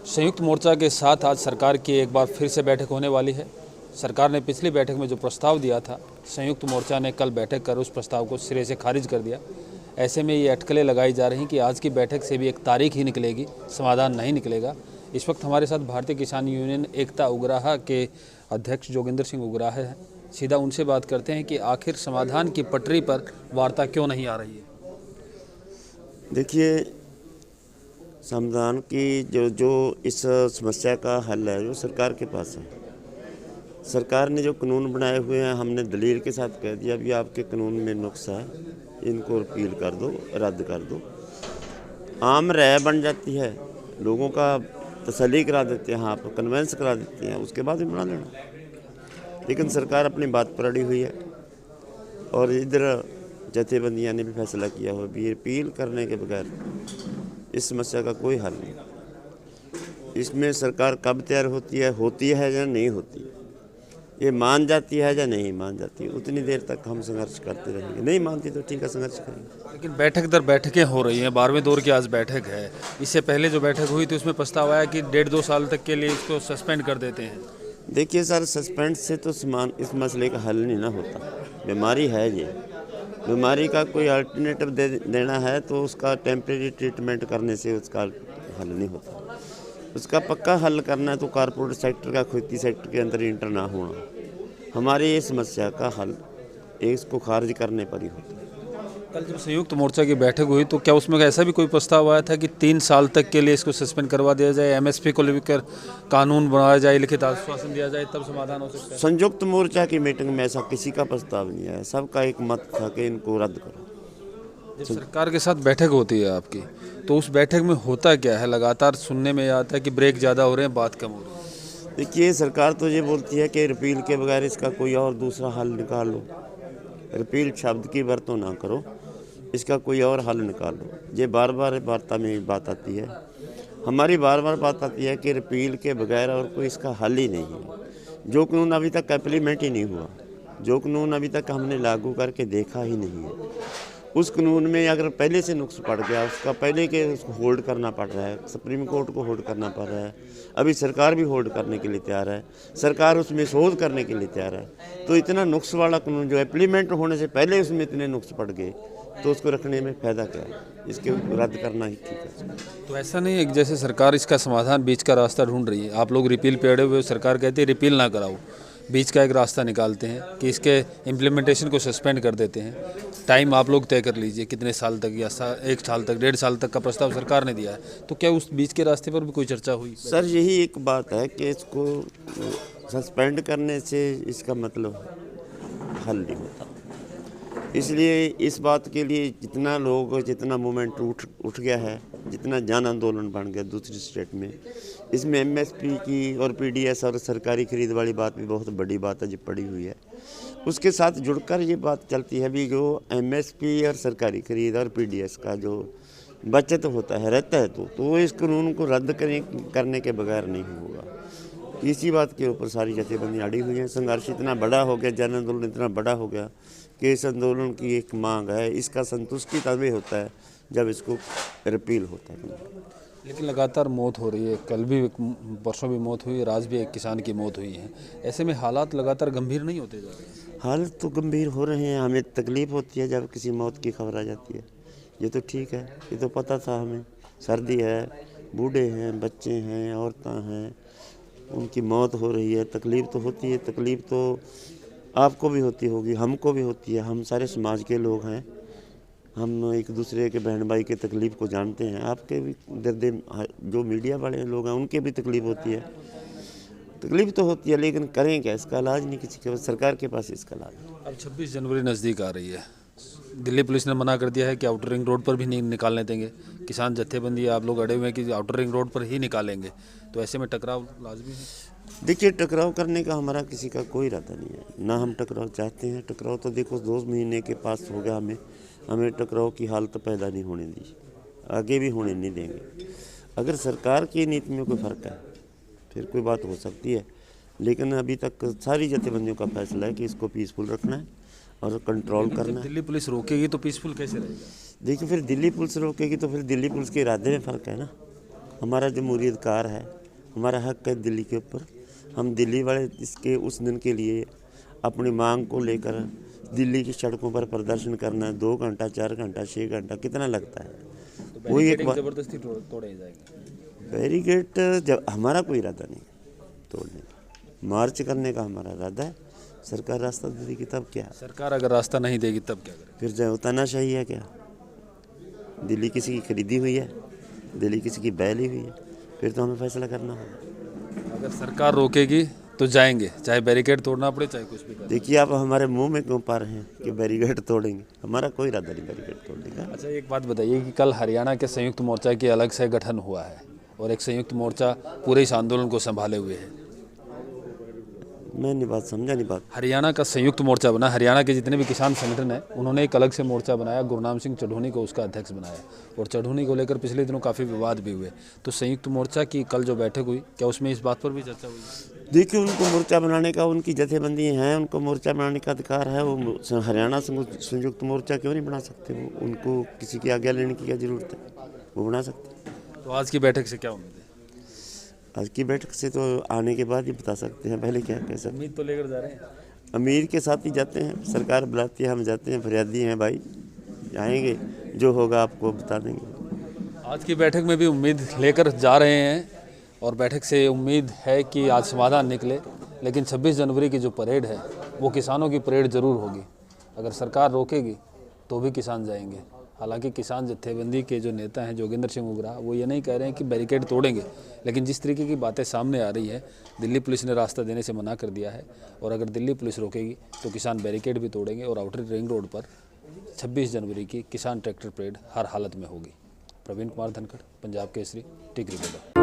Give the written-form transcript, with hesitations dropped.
संयुक्त मोर्चा के साथ आज सरकार की एक बार फिर से बैठक होने वाली है। सरकार ने पिछली बैठक में जो प्रस्ताव दिया था, संयुक्त मोर्चा ने कल बैठक कर उस प्रस्ताव को सिरे से खारिज कर दिया। ऐसे में ये अटकलें लगाई जा रही कि आज की बैठक से भी एक तारीख ही निकलेगी, समाधान नहीं निकलेगा। इस वक्त हमारे साथ भारतीय किसान यूनियन एकता उग्राहा के अध्यक्ष जोगिंदर सिंह उग्राहा हैं। सीधा उनसे बात करते हैं कि आखिर समाधान की पटरी पर वार्ता क्यों नहीं आ रही है। देखिए, समाधान की जो इस समस्या का हल है वो सरकार के पास है। सरकार ने जो कानून बनाए हुए हैं, हमने दलील के साथ कह दिया भी आपके कानून में नुक्स है, इनको रिपील कर दो, रद्द कर दो। आम राय बन जाती है, लोगों का तसल्ली करा देते हैं, आप कन्वेंस करा देते हैं, उसके बाद भी बना लेना। लेकिन सरकार अपनी बात पर अड़ी हुई है और इधर जथेबंदियां ने भी फैसला किया हो भी रिपील करने के बगैर इस समस्या का कोई हल नहीं। इसमें सरकार कब तैयार होती है या नहीं होती, ये मान जाती है या नहीं मान जाती, उतनी देर तक हम संघर्ष करते रहेंगे। नहीं मानती तो ठीक है, संघर्ष करेंगे। लेकिन बैठक दर बैठकें हो रही हैं, 12वें दौर की आज बैठक है। इससे पहले जो बैठक हुई थी उसमें प्रस्ताव आया कि 1.5-2 साल तक के लिए इसको सस्पेंड कर देते हैं। देखिए सर, सस्पेंड से तो इस मसले का हल नहीं ना होता। बीमारी है, ये बीमारी का कोई अल्टरनेटिव देना है तो उसका टेम्परेरी ट्रीटमेंट करने से उसका हल नहीं होता। उसका पक्का हल करना है तो कॉरपोरेट सेक्टर का खेती सेक्टर के अंदर इंटर ना होना हमारी इस समस्या का हल इसको खारिज करने पर ही होता है। कल जब संयुक्त मोर्चा की बैठक हुई तो क्या उसमें ऐसा भी कोई प्रस्ताव आया था कि 3 साल तक के लिए इसको सस्पेंड करवा दिया जाए, एमएसपी को लेकर कानून बनाया जाए, लिखित आश्वासन दिया जाए, तब समाधान हो सकता है? संयुक्त मोर्चा की मीटिंग में ऐसा किसी का प्रस्ताव नहीं आया। सबका एक मत था कि इनको रद्द करो। जब सरकार के साथ बैठक होती है आपकी, तो उस बैठक में होता क्या है? लगातार सुनने में आता है कि ब्रेक ज़्यादा हो रहे हैं, बात कम हो रही है। देखिए, सरकार तो ये बोलती है कि रिपील के बगैर इसका कोई और दूसरा हल निकाल लो। रिपील शब्द की वरतों ना करो, इसका कोई और हल निकालो। ये बार बार वार्ता में बात आती है, हमारी बार बार बात आती है कि रिपील के बगैर और कोई इसका हल ही नहीं है। जो कानून अभी तक इम्प्लीमेंट ही नहीं हुआ, जो कानून अभी तक हमने लागू करके देखा ही नहीं है, उस कानून में अगर पहले से नुक्स पड़ गया, उसका पहले के उसको होल्ड करना पड़ रहा है, सुप्रीम कोर्ट को होल्ड करना पड़ रहा है। अभी सरकार भी होल्ड करने के लिए तैयार है, सरकार उसमें शोध करने के लिए तैयार है। तो इतना नुक्स वाला कानून जो इम्प्लीमेंट होने से पहले उसमें इतने नुक्स पड़ गए तो उसको रखने में फ़ायदा क्या है? इसके रद्द करना ही ठीक है। तो ऐसा नहीं है कि जैसे सरकार इसका समाधान बीच का रास्ता ढूंढ रही है, आप लोग रिपील पे अड़े हुए, सरकार कहती है रिपील ना कराओ, बीच का एक रास्ता निकालते हैं कि इसके इम्प्लीमेंटेशन को सस्पेंड कर देते हैं। टाइम आप लोग तय कर लीजिए कितने साल तक, या 1 साल तक, 1.5 साल तक का प्रस्ताव सरकार ने दिया है। तो क्या उस बीच के रास्ते पर भी कोई चर्चा हुई? सर, यही एक बात है कि इसको सस्पेंड करने से इसका मतलब हल नहीं होता। इसलिए इस बात के लिए जितना मूवमेंट उठ गया है, जितना जन आंदोलन बन गया दूसरी स्टेट में, इसमें एमएसपी की और पीडीएस और सरकारी खरीद वाली बात भी बहुत बड़ी बात है जो पड़ी हुई है। उसके साथ जुड़कर ये बात चलती है भी जो एमएसपी और सरकारी खरीद और पीडीएस का जो बचत होता है रहता है तो इस कानून को रद्द करने के बगैर नहीं होगा। इसी बात के ऊपर सारी जथेबंदी अड़ी हुई हैं। संघर्ष इतना बड़ा हो गया, जन आंदोलन इतना बड़ा हो गया कि इस आंदोलन की एक मांग है, इसका संतुष्टि तभी होता है जब इसको रिपील होता है। लेकिन लगातार मौत हो रही है, कल भी परसों भी मौत हुई, आज भी एक किसान की मौत हुई है। ऐसे में हालात लगातार गंभीर नहीं होते जा रहे? हाल तो गंभीर हो रहे हैं। हमें तकलीफ़ होती है जब किसी मौत की खबर आ जाती है। ये तो ठीक है, ये तो पता था हमें। सर्दी है, बूढ़े हैं, बच्चे हैं, औरतें हैं, उनकी मौत हो रही है, तकलीफ़ तो होती है। तकलीफ़ तो आपको भी होती होगी, हमको भी होती है। हम सारे समाज के लोग हैं, हम एक दूसरे के बहन भाई की तकलीफ़ को जानते हैं। आपके भी दर्द, जो मीडिया वाले लोग हैं उनके भी तकलीफ़ होती है। तकलीफ़ तो होती है, लेकिन करें क्या? इसका इलाज नहीं किसी के पास, सरकार के पास इसका इलाज है। अब 26 जनवरी नज़दीक आ रही है, दिल्ली पुलिस ने मना कर दिया है कि आउटर रिंग रोड पर भी नहीं निकालने देंगे। किसान जत्थेबंदी आप लोग अड़े हुए हैं कि आउटर रिंग रोड पर ही निकालेंगे, तो ऐसे में टकराव लाजमी है। देखिए, टकराव करने का हमारा किसी का कोई इरादा नहीं है, ना हम टकराव चाहते हैं। टकराव तो देखो 2 महीने के पास हो गया, हमें टकराव की हालत पैदा नहीं होने दी, आगे भी होने नहीं देंगे। अगर सरकार की नीति में कोई फ़र्क है फिर कोई बात हो सकती है, लेकिन अभी तक सारी जथेबंदियों का फैसला है कि इसको पीसफुल रखना है और कंट्रोल करना है। दिल्ली पुलिस रोकेगी तो पीसफुल कैसे रहेगा? देखिए, फिर दिल्ली पुलिस रोकेगी तो फिर दिल्ली पुलिस के इरादे में फ़र्क है ना। हमारा जमहूरी अधिकार है, हमारा हक है दिल्ली के ऊपर। हम दिल्ली वाले इसके उस दिन के लिए अपनी मांग को लेकर दिल्ली की सड़कों पर प्रदर्शन करना 2 घंटा 4 घंटा 6 घंटा कितना लगता है, वही एक बात। जबरदस्ती तोड़े जाएंगे। बैरिकेड जब हमारा कोई इरादा नहीं तोड़ने का, मार्च करने का हमारा इरादा है। सरकार रास्ता दे देगी तब क्या, सरकार अगर रास्ता नहीं देगी तब क्या करें? फिर जो तानाशाही है क्या? दिल्ली किसी की खरीदी हुई है, दिल्ली किसी की बैली हुई है, फिर तो हमें फैसला करना होगा। अगर सरकार रोकेगी तो जाएंगे, चाहे बैरिकेड तोड़ना पड़े चाहे कुछ भी करें। देखिए आप हमारे मुंह में क्यों पा रहे हैं कि बैरिकेड तोड़ेंगे, हमारा कोई इरादा नहीं बैरिकेड तोड़ने का। अच्छा, एक बात बताइए कि कल हरियाणा के संयुक्त मोर्चा के अलग से गठन हुआ है और एक संयुक्त मोर्चा पूरे इस आंदोलन को संभाले हुए है। मैं नहीं बात समझा, नहीं बात। हरियाणा का संयुक्त मोर्चा बना, हरियाणा के जितने भी किसान संगठन हैं उन्होंने एक अलग से मोर्चा बनाया, गुरनाम सिंह चढ़ूनी को उसका अध्यक्ष बनाया और चढ़ूनी को लेकर पिछले दिनों काफ़ी विवाद भी हुए। तो संयुक्त मोर्चा की कल जो बैठक हुई, क्या उसमें इस बात पर भी चर्चा हुई? देखिए उनको मोर्चा बनाने का, उनकी जथेबंदी हैं, उनको मोर्चा बनाने का अधिकार है। वो हरियाणा संयुक्त मोर्चा क्यों नहीं बना सकते? वो उनको किसी की आज्ञा लेने की क्या जरूरत है, वो बना सकते। तो आज की बैठक से क्या उम्मीद है? आज की बैठक से तो आने के बाद ही बता सकते हैं, पहले क्या कह सकते। उम्मीद तो लेकर जा रहे हैं। अमीर के साथ ही जाते हैं, सरकार बुलाती है, हम जाते हैं, फरियादी हैं भाई, जाएंगे, जो होगा आपको बता देंगे। आज की बैठक में भी उम्मीद लेकर जा रहे हैं और बैठक से उम्मीद है कि आज समाधान निकले, लेकिन 26 जनवरी की जो परेड है वो किसानों की परेड ज़रूर होगी। अगर सरकार रोकेगी तो भी किसान जाएंगे। हालांकि किसान जत्थेबंदी के जो नेता हैं जोगिंदर सिंह उगरा, वो ये नहीं कह रहे हैं कि बैरिकेड तोड़ेंगे, लेकिन जिस तरीके की बातें सामने आ रही है, दिल्ली पुलिस ने रास्ता देने से मना कर दिया है और अगर दिल्ली पुलिस रोकेगी तो किसान बैरिकेड भी तोड़ेंगे और आउटर रिंग रोड पर 26 जनवरी की किसान ट्रैक्टर परेड हर हालत में होगी। प्रवीण कुमार धनखड़, पंजाब केसरी, टिकरी।